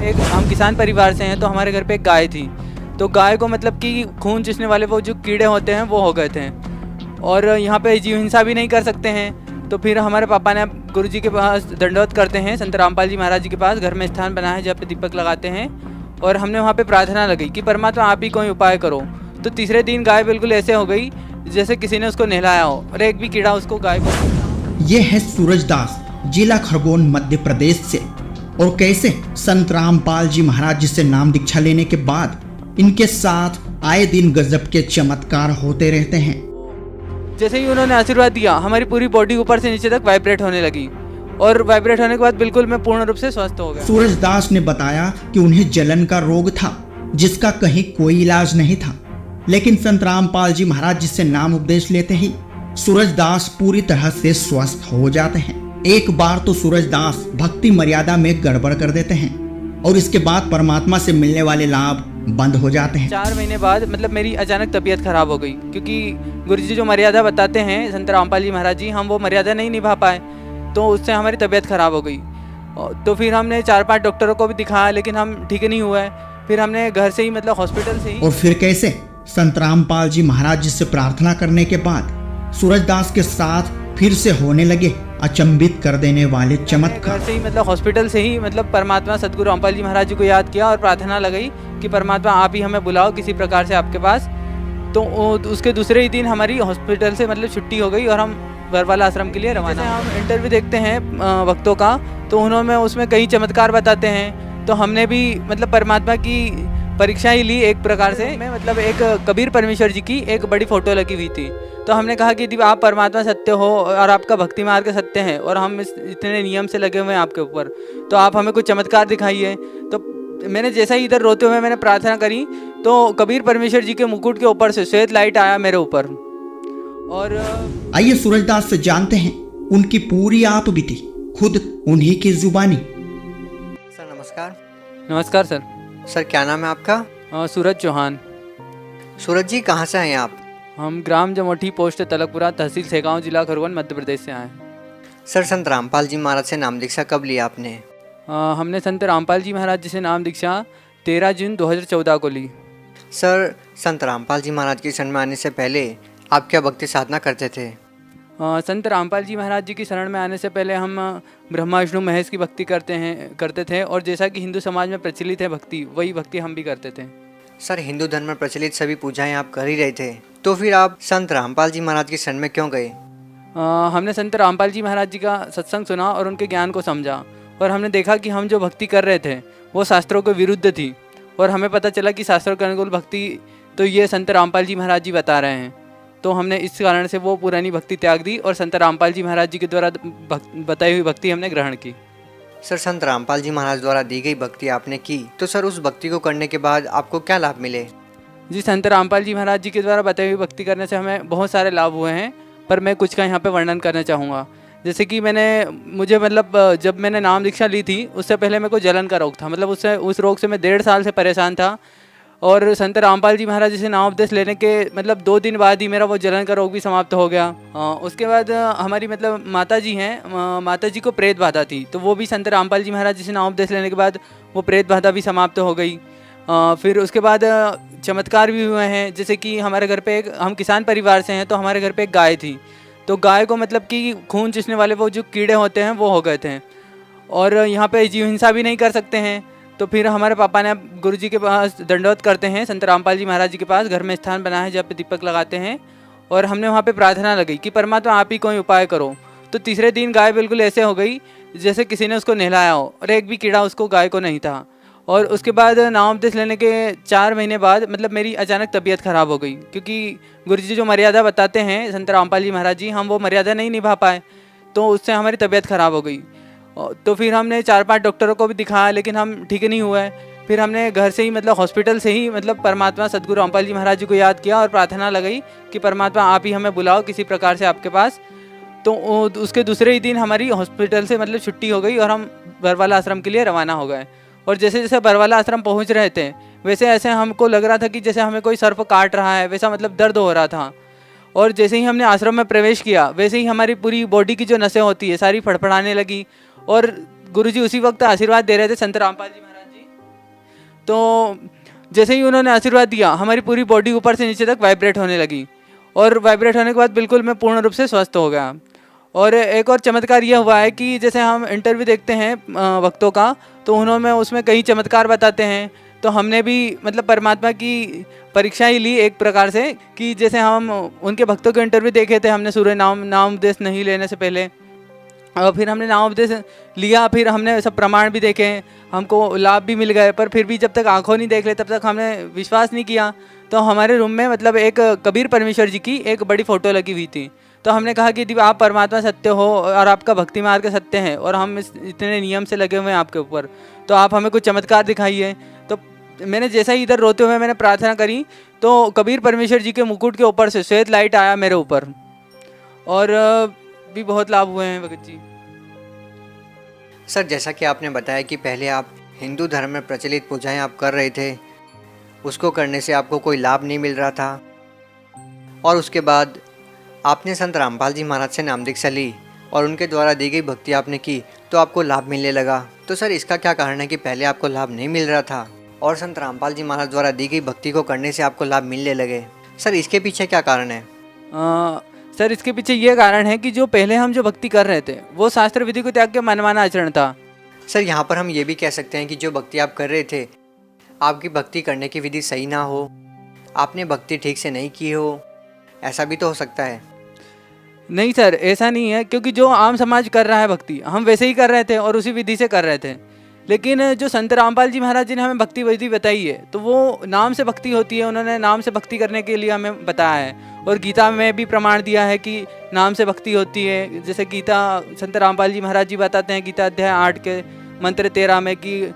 एक हम किसान परिवार से हैं, तो हमारे घर पे एक गाय थी। तो गाय को मतलब कि खून चूसने वाले वो जो कीड़े होते हैं वो हो गए थे, और यहाँ पे जीव हिंसा भी नहीं कर सकते हैं। तो फिर हमारे पापा ने गुरु जी के पास दंडवत करते हैं, संत रामपाल जी महाराज जी के पास घर में स्थान बनाया है जहाँ पे दीपक लगाते हैं, और हमने वहाँ पे प्रार्थना लगाई कि परमात्मा आप ही कोई उपाय करो। तो तीसरे दिन गाय बिल्कुल ऐसे हो गई जैसे किसी ने उसको नहलाया हो, और एक भी कीड़ा उसको गाय को। ये है सूरजदास, जिला खरगोन, मध्य प्रदेश से। और कैसे संत रामपाल जी महाराज जी से नाम दीक्षा लेने के बाद इनके साथ आए दिन गजब के चमत्कार होते रहते हैं। जैसे ही उन्होंने आशीर्वाद दिया, हमारी पूरी बॉडी ऊपर से नीचे तक वाइब्रेट होने लगी, और वाइब्रेट होने के बाद बिल्कुल मैं पूर्ण रूप से स्वस्थ हो गया। सूरजदास ने बताया कि उन्हें जलन का रोग था जिसका कहीं कोई इलाज नहीं था, लेकिन संत रामपाल जी महाराज जी से नाम उपदेश लेते ही सूरजदास पूरी तरह से स्वस्थ हो जाते हैं। एक बार तो सूरजदास भक्ति मर्यादा में गड़बड़ कर देते हैं और इसके बाद परमात्मा से मिलने वाले लाभ बंद हो जाते हैं। 4 महीने बाद मतलब मेरी अचानक तबीयत खराब हो गई, क्योंकि गुरु जी जो मर्यादा बताते हैं संत रामपाल जी महाराज जी, हम वो मर्यादा नहीं निभा पाए, तो उससे हमारी तबीयत खराब हो गई। तो फिर हमने 4-5 डॉक्टरों को भी दिखाया, लेकिन हम ठीक नहीं हुए। फिर हमने घर से ही मतलब हॉस्पिटल से ही। और फिर कैसे संत रामपाल जी महाराज जी से प्रार्थना करने के बाद सूरजदास के साथ फिर से होने लगे अचंभित कर देने वाले चमत्कार। घर से ही मतलब हॉस्पिटल से ही मतलब परमात्मा सदगुरु रामपाल जी महाराज जी को याद किया और प्रार्थना लगाई कि परमात्मा आप ही हमें बुलाओ किसी प्रकार से आपके पास। तो उसके दूसरे ही दिन हमारी हॉस्पिटल से मतलब छुट्टी हो गई और हम बरवाला आश्रम के लिए रवाना। हम इंटरव्यू देखते हैं भक्तों का, तो उन्होंने उसमें कई चमत्कार बताते हैं, तो हमने भी मतलब परमात्मा की परीक्षा ही ली एक प्रकार से। मैं मतलब एक कबीर परमेश्वर जी की एक बड़ी फोटो लगी हुई थी, तो हमने कहा कि यदि आप परमात्मा सत्य हो और आपका भक्ति मार्ग सत्य है और हम इतने नियम से लगे हुए हैं आपके ऊपर, तो आप हमें कुछ चमत्कार दिखाइए। तो मैंने जैसा ही इधर रोते हुए मैंने प्रार्थना करी, तो कबीर परमेश्वर जी के मुकुट के ऊपर से श्वेत लाइट आया मेरे ऊपर। और आइए सूरजदास से जानते हैं उनकी पूरी आपबीती खुद उन्हीं की जुबानी। सर नमस्कार। नमस्कार सर। सर क्या नाम है आपका? सूरज चौहान। सूरज जी कहाँ से हैं आप? हम ग्राम जमोठी, पोस्ट तलकपुरा, तहसील सेगांव, जिला खरगोन, मध्य प्रदेश से आए। सर संत रामपाल जी महाराज से नाम दीक्षा कब लिया आपने? हमने संत रामपाल जी महाराज जी से नाम दीक्षा 13 जून 2014 को ली। सर संत रामपाल जी महाराज की शरण में आने से पहले आप क्या भक्ति साधना करते थे? संत रामपाल जी महाराज जी की शरण में आने से पहले हम ब्रह्मा विष्णु महेश की भक्ति करते थे, और जैसा कि हिंदू समाज में प्रचलित है भक्ति, वही भक्ति हम भी करते थे। सर हिंदू धर्म में प्रचलित सभी पूजाएं आप कर ही रहे थे, तो फिर आप संत रामपाल जी महाराज की शरण में क्यों गए? हमने संत रामपाल जी महाराज जी का सत्संग सुना और उनके ज्ञान को समझा, और हमने देखा कि हम जो भक्ति कर रहे थे वो शास्त्रों के विरुद्ध थी, और हमें पता चला कि शास्त्रों के अनुकूल भक्ति तो ये संत रामपाल जी महाराज जी बता रहे हैं। तो हमने इस कारण से वो पुरानी भक्ति त्याग दी और संत रामपाल जी महाराज जी के द्वारा बताई हुई भक्ति हमने ग्रहण की। सर संत रामपाल जी महाराज द्वारा दी गई भक्ति आपने की, तो सर उस भक्ति को करने के बाद आपको क्या लाभ मिले? जी, संत रामपाल जी महाराज जी के द्वारा बताई हुई भक्ति करने से हमें बहुत सारे लाभ हुए हैं, पर मैं कुछ का यहाँ पे वर्णन करना चाहूँगा। जैसे कि मुझे मतलब जब मैंने नाम दीक्षा ली थी उससे पहले मेरे को जलन का रोग था, मतलब उस रोग से मैं 1.5 साल से परेशान था, और संत रामपाल जी महाराज जी से नाम उपदेश लेने के मतलब 2 दिन बाद ही मेरा वो जलन का रोग भी समाप्त हो गया। उसके बाद हमारी मतलब माता जी हैं, माता जी को प्रेत बाधा थी, तो वो भी संत रामपाल जी महाराज जी से नाम उपदेश लेने के बाद वो प्रेत बाधा भी समाप्त हो गई। फिर उसके बाद चमत्कार भी हुए हैं, जैसे कि हमारे घर पे हम किसान परिवार से हैं, तो हमारे घर पे एक गाय थी, तो गाय को मतलब कि खून चूसने वाले वो जो कीड़े होते हैं वो हो गए थे, और यहाँ पे जीव हिंसा भी नहीं कर सकते हैं। तो फिर हमारे पापा ने गुरु जी के पास दंडवत करते हैं, संत रामपाल जी महाराज जी के पास घर में स्थान बनाया है जहाँ पे दीपक लगाते हैं, और हमने वहाँ पे प्रार्थना लगाई कि परमात्मा आप ही कोई उपाय करो। तो तीसरे दिन गाय बिल्कुल ऐसे हो गई जैसे किसी ने उसको नहलाया हो, और एक भी कीड़ा उसको गाय को नहीं था। और उसके बाद नाम उपदेश लेने के 4 महीने बाद मतलब मेरी अचानक तबीयत खराब हो गई, क्योंकि गुरु जी जो मर्यादा बताते हैं संत रामपाल जी महाराज जी, हम वो मर्यादा नहीं निभा पाए, तो उससे हमारी तबीयत खराब हो गई। तो फिर हमने 4-5 डॉक्टरों को भी दिखाया, लेकिन हम ठीक नहीं हुए। फिर हमने घर से ही मतलब हॉस्पिटल से ही मतलब परमात्मा सदगुरु रामपाल जी महाराज जी को याद किया और प्रार्थना लगाई कि परमात्मा आप ही हमें बुलाओ किसी प्रकार से आपके पास। तो उसके दूसरे ही दिन हमारी हॉस्पिटल से मतलब छुट्टी हो गई और हम बरवाला आश्रम के लिए रवाना हो गए। और जैसे जैसे बरवाला आश्रम पहुंच रहे थे वैसे ऐसे हमको लग रहा था कि जैसे हमें कोई सर्प काट रहा है, वैसा मतलब दर्द हो रहा था। और जैसे ही हमने आश्रम में प्रवेश किया वैसे ही हमारी पूरी बॉडी की जो नसें होती है सारी फड़फड़ाने लगी, और गुरुजी उसी वक्त आशीर्वाद दे रहे थे संत रामपाल जी महाराज जी तो जैसे ही उन्होंने आशीर्वाद दिया, हमारी पूरी बॉडी ऊपर से नीचे तक वाइब्रेट होने लगी, और वाइब्रेट होने के बाद बिल्कुल मैं पूर्ण रूप से स्वस्थ हो गया। और एक और चमत्कार यह हुआ है कि जैसे हम इंटरव्यू देखते हैं भक्तों का, तो उन्होंने उसमें कई चमत्कार बताते हैं। तो हमने भी मतलब परमात्मा की परीक्षा ही ली एक प्रकार से, कि जैसे हम उनके भक्तों के इंटरव्यू देखे थे हमने सूर्य नाम उपदेश नहीं लेने से पहले, और फिर हमने नाम उपदेश लिया, फिर हमने सब प्रमाण भी देखे, हमको लाभ भी मिल गए, पर फिर भी जब तक आंखों नहीं देख ले तब तक हमने विश्वास नहीं किया। तो हमारे रूम में मतलब एक कबीर परमेश्वर जी की एक बड़ी फ़ोटो लगी हुई थी। तो हमने कहा कि यदि आप परमात्मा सत्य हो और आपका भक्ति मार्ग सत्य है, और हम इतने नियम से लगे हुए हैं आपके ऊपर, तो आप हमें कुछ चमत्कार दिखाइए। तो मैंने जैसा ही इधर रोते हुए मैंने प्रार्थना करी, तो कबीर परमेश्वर जी के मुकुट के ऊपर से श्वेत लाइट आया मेरे ऊपर, और भी बहुत लाभ हुए हैं भगत जी। सर, जैसा कि आपने बताया कि पहले आप हिंदू धर्म में प्रचलित पूजाएं आप कर रहे थे, उसको करने से आपको कोई लाभ नहीं मिल रहा था, और उसके बाद आपने संत रामपाल जी महाराज से नाम दीक्षा ली और उनके द्वारा दी गई भक्ति आपने की तो आपको लाभ मिलने लगा। तो सर, इसका क्या कारण है कि पहले आपको लाभ नहीं मिल रहा था और संत रामपाल जी महाराज द्वारा दी गई भक्ति को करने से आपको लाभ मिलने लगे? सर, इसके पीछे क्या कारण है? सर, इसके पीछे ये कारण है कि जो पहले हम जो भक्ति कर रहे थे वो शास्त्र विधि को त्याग के मनमाना आचरण था। सर, यहाँ पर हम ये भी कह सकते हैं कि जो भक्ति आप कर रहे थे, आपकी भक्ति करने की विधि सही ना हो, आपने भक्ति ठीक से नहीं की हो, ऐसा भी तो हो सकता है। नहीं सर, ऐसा नहीं है, क्योंकि जो आम समाज कर रहा है भक्ति हम वैसे ही कर रहे थे और उसी विधि से कर रहे थे। लेकिन जो संत रामपाल जी महाराज जी ने हमें भक्ति विधि बताई है, तो वो नाम से भक्ति होती है, उन्होंने नाम से भक्ति करने के लिए हमें बताया है, और गीता में भी प्रमाण दिया है कि नाम से भक्ति होती है। जैसे गीता संत रामपाल जी महाराज जी बताते हैं, गीता अध्याय 8 के मंत्र 13 में कि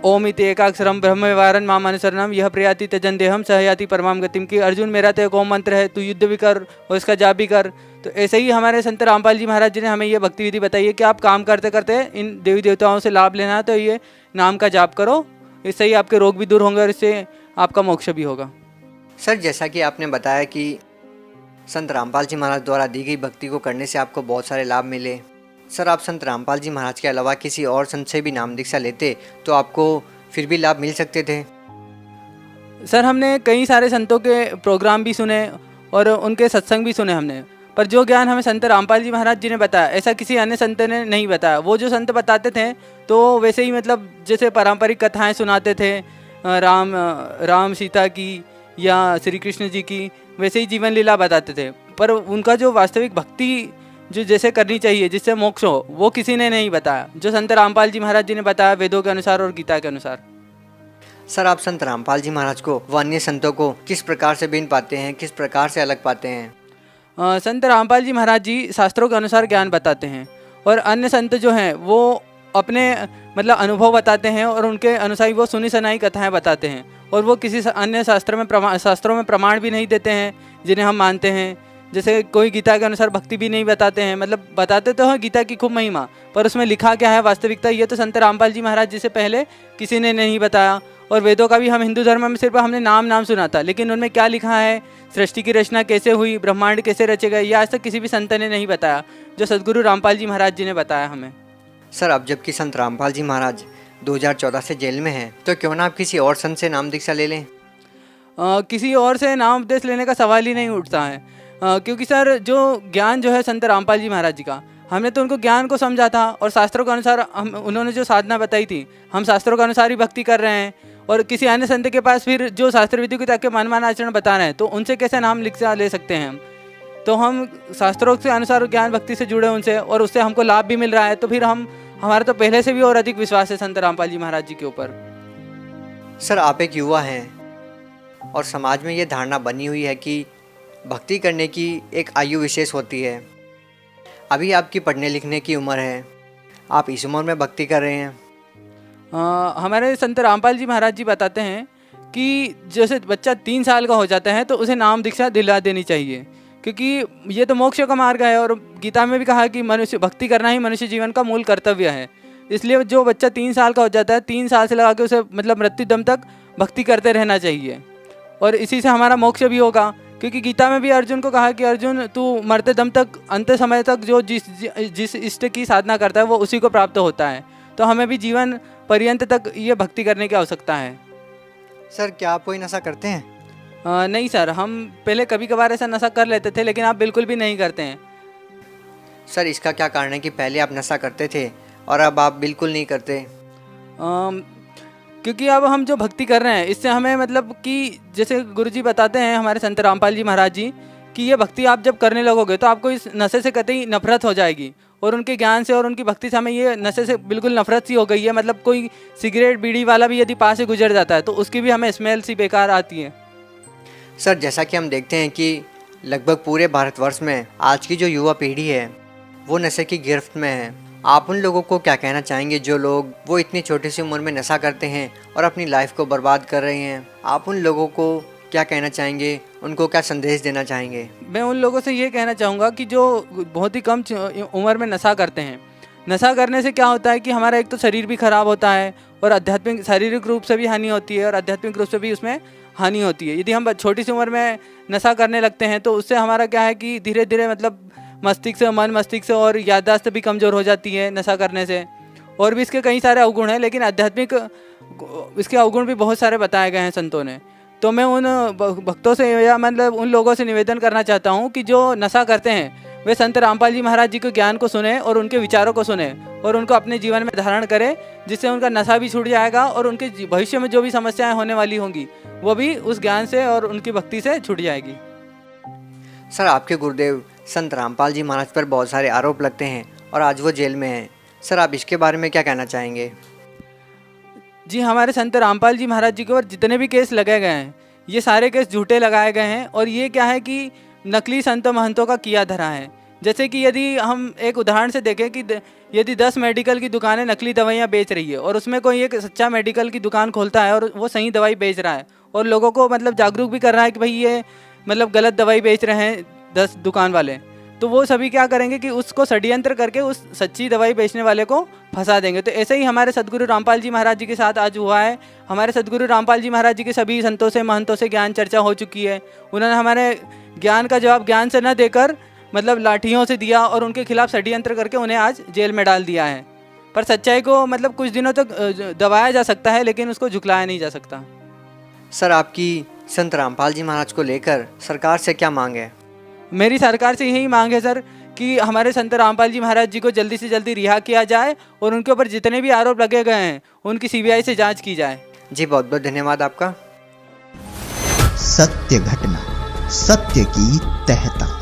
ओम इति एकाक्षरम ब्रह्म व्यवहारन माम अनुसरणम यह प्रयाति त्यजन देहम सहयाति परमाम गतिम, की अर्जुन मेरा तो एक ओम मंत्र है, तू युद्ध भी कर और इसका जाप भी कर। तो ऐसे ही हमारे संत रामपाल जी महाराज जी ने हमें ये भक्ति विधि बताई है कि आप काम करते करते इन देवी देवताओं से लाभ लेना है तो ये नाम का जाप करो, इससे ही आपके रोग भी दूर होंगे और इससे आपका मोक्ष भी होगा। सर, जैसा कि आपने बताया कि संत रामपाल जी महाराज द्वारा दी गई भक्ति को करने से आपको बहुत सारे लाभ मिले। सर, आप संत रामपाल जी महाराज के अलावा किसी और संत से भी नाम दीक्षा लेते तो आपको फिर भी लाभ मिल सकते थे? सर, हमने कई सारे संतों के प्रोग्राम भी सुने और उनके सत्संग भी सुने हमने, पर जो ज्ञान हमें संत रामपाल जी महाराज जी ने बताया ऐसा किसी अन्य संत ने नहीं बताया। वो जो संत बताते थे तो वैसे ही मतलब जैसे पारंपरिक कथाएं सुनाते थे राम सीता की या श्री कृष्ण जी की, वैसे ही जीवन लीला बताते थे, पर उनका जो वास्तविक भक्ति जो जैसे करनी चाहिए जिससे मोक्ष हो वो किसी ने नहीं बताया, जो संत रामपाल जी महाराज जी ने बताया वेदों के अनुसार और गीता के अनुसार। सर, आप संत रामपाल जी महाराज को व अन्य संतों को किस प्रकार से भिन्न पाते हैं, किस प्रकार से अलग पाते हैं? संत रामपाल जी महाराज जी शास्त्रों के अनुसार ज्ञान बताते हैं, और अन्य संत जो हैं वो अपने मतलब अनुभव बताते हैं और उनके अनुसार ही वो सुनी सुनाई कथाएं बताते हैं, और वो किसी अन्य शास्त्रों में प्रमाण भी नहीं देते हैं जिन्हें हम मानते हैं। जैसे कोई गीता के अनुसार भक्ति भी नहीं बताते हैं, मतलब बताते तो हैं गीता की खूब महिमा, पर उसमें लिखा क्या है वास्तविकता ये तो संत रामपाल जी महाराज जी से पहले किसी ने नहीं बताया। और वेदों का भी हम हिंदू धर्म में सिर्फ हमने नाम सुना था, लेकिन उनमें क्या लिखा है, सृष्टि की रचना कैसे हुई, ब्रह्मांड कैसे रचे गए, ये आज तक किसी भी संत ने नहीं बताया, जो सदगुरु रामपाल जी महाराज जी ने बताया हमें। सर, अब जबकि संत रामपाल जी महाराज 2014 से जेल में हैं, तो क्यों ना आप किसी और संत से नाम दीक्षा ले लें? किसी और से नाम उपदेश लेने का सवाल ही नहीं उठता है, क्योंकि सर जो ज्ञान जो है संत रामपाल जी महाराज जी का, हमने तो उनको ज्ञान को समझा था और शास्त्रों के अनुसार उन्होंने जो साधना बताई थी हम शास्त्रों के अनुसार ही भक्ति कर रहे हैं, और किसी अन्य संत के पास फिर जो शास्त्र विधि को ताकि मनमाना आचरण बता रहे हैं तो उनसे कैसे नाम दीक्षा ले सकते हैं हम? तो हम शास्त्रों के अनुसार ज्ञान भक्ति से जुड़े उनसे, और उससे हमको लाभ भी मिल रहा है, तो फिर हमारा तो पहले से भी और अधिक विश्वास है संत रामपाल जी महाराज जी के ऊपर। सर, आप एक युवा हैं और समाज में ये धारणा बनी हुई है कि भक्ति करने की एक आयु विशेष होती है। अभी आपकी पढ़ने लिखने की उम्र है, आप इस उम्र में भक्ति कर रहे हैं। हमारे संत रामपाल जी महाराज जी बताते हैं कि जैसे बच्चा 3 साल का हो जाता है तो उसे नाम दीक्षा दिला देनी चाहिए, क्योंकि ये तो मोक्ष का मार्ग है, और गीता में भी कहा कि मनुष्य भक्ति करना ही मनुष्य जीवन का मूल कर्तव्य है। इसलिए जो बच्चा 3 साल का हो जाता है 3 साल से लगा के उसे मतलब मृत्यु दम तक भक्ति करते रहना चाहिए, और इसी से हमारा मोक्ष भी होगा। क्योंकि गीता में भी अर्जुन को कहा कि अर्जुन तू मरते दम तक अंत समय तक जो जिस इष्ट की साधना करता है वो उसी को प्राप्त होता है। तो हमें भी जीवन पर्यंत तक ये भक्ति करने की आवश्यकता है। सर क्या आप कोई नशा करते हैं? नहीं सर, हम पहले कभी कभार ऐसा नशा कर लेते थे, लेकिन आप बिल्कुल भी नहीं करते हैं। सर इसका क्या कारण है कि पहले आप नशा करते थे और अब आप बिल्कुल नहीं करते? क्योंकि अब हम जो भक्ति कर रहे हैं इससे हमें मतलब कि जैसे गुरुजी बताते हैं हमारे संत रामपाल जी महाराज जी कि ये भक्ति आप जब करने लगोगे तो आपको इस नशे से कतई नफरत हो जाएगी, और उनके ज्ञान से और उनकी भक्ति से हमें ये नशे से बिल्कुल नफरत सी हो गई है। मतलब कोई सिगरेट बीड़ी वाला भी यदि पास से गुजर जाता है तो उसकी भी हमें स्मेल सी बेकार आती है। सर जैसा कि हम देखते हैं कि लगभग पूरे भारतवर्ष में आज की जो युवा पीढ़ी है वो नशे की गिरफ्त में है। आप उन लोगों को क्या कहना चाहेंगे जो लोग वो इतनी छोटी सी उम्र में नशा करते हैं और अपनी लाइफ को बर्बाद कर रहे हैं? आप उन लोगों को क्या कहना चाहेंगे, उनको क्या संदेश देना चाहेंगे? मैं उन लोगों से ये कहना चाहूँगा कि जो बहुत ही कम उम्र में नशा करते हैं, नशा करने से क्या होता है कि हमारा एक तो शरीर भी खराब होता है और आध्यात्मिक शारीरिक रूप से भी हानि होती है और आध्यात्मिक रूप से भी उसमें हानि होती है। यदि हम छोटी सी उम्र में नशा करने लगते हैं तो उससे हमारा क्या है कि धीरे धीरे मतलब मस्तिष्क और याददाश्त भी कमज़ोर हो जाती है नशा करने से। और भी इसके कई सारे अवगुण हैं, लेकिन आध्यात्मिक इसके अवगुण भी बहुत सारे बताए गए हैं संतों ने। तो मैं उन भक्तों से या मतलब उन लोगों से निवेदन करना चाहता हूँ कि जो नशा करते हैं वे संत रामपाल जी महाराज जी के ज्ञान को सुने और उनके विचारों को सुने और उनको अपने जीवन में धारण करें, जिससे उनका नशा भी छूट जाएगा और उनके भविष्य में जो भी समस्याएं होने वाली होंगी वो भी उस ज्ञान से और उनकी भक्ति से छूट जाएगी। सर आपके गुरुदेव संत रामपाल जी महाराज पर बहुत सारे आरोप लगते हैं और आज वो जेल में हैं। सर आप इसके बारे में क्या कहना चाहेंगे? जी, हमारे संत रामपाल जी महाराज जी के ऊपर जितने भी केस लगाए गए हैं ये सारे केस झूठे लगाए गए हैं और ये क्या है कि नकली संत महंतों का किया धरा है। जैसे कि यदि हम एक उदाहरण से देखें कि यदि 10 मेडिकल की दुकानें नकली दवाइयाँ बेच रही है और उसमें कोई एक सच्चा मेडिकल की दुकान खोलता है और वो सही दवाई बेच रहा है और लोगों को मतलब जागरूक भी कर रहा है कि भाई ये मतलब गलत दवाई बेच रहे हैं 10 दुकान वाले, तो वो सभी क्या करेंगे कि उसको षड्यंत्र करके उस सच्ची दवाई बेचने वाले को फंसा देंगे। तो ऐसे ही हमारे सदगुरु रामपाल जी महाराज जी के साथ आज हुआ है। हमारे सदगुरु रामपाल जी महाराज जी के सभी संतों से महंतों से ज्ञान चर्चा हो चुकी है। उन्होंने हमारे ज्ञान का जवाब ज्ञान से न देकर मतलब लाठियों से दिया और उनके खिलाफ षड्यंत्र करके उन्हें आज जेल में डाल दिया है। पर सच्चाई को मतलब कुछ दिनों तक दबाया जा सकता है, लेकिन उसको झुकलाया नहीं जा सकता। सर आपकी संत रामपाल जी महाराज को लेकर सरकार से क्या मांग है? मेरी सरकार से यही मांग है सर कि हमारे संत रामपाल जी महाराज जी को जल्दी से जल्दी रिहा किया जाए और उनके ऊपर जितने भी आरोप लगे गए हैं उनकी CBI से जांच की जाए। जी बहुत बहुत धन्यवाद आपका। सत्य घटना, सत्य की तहता।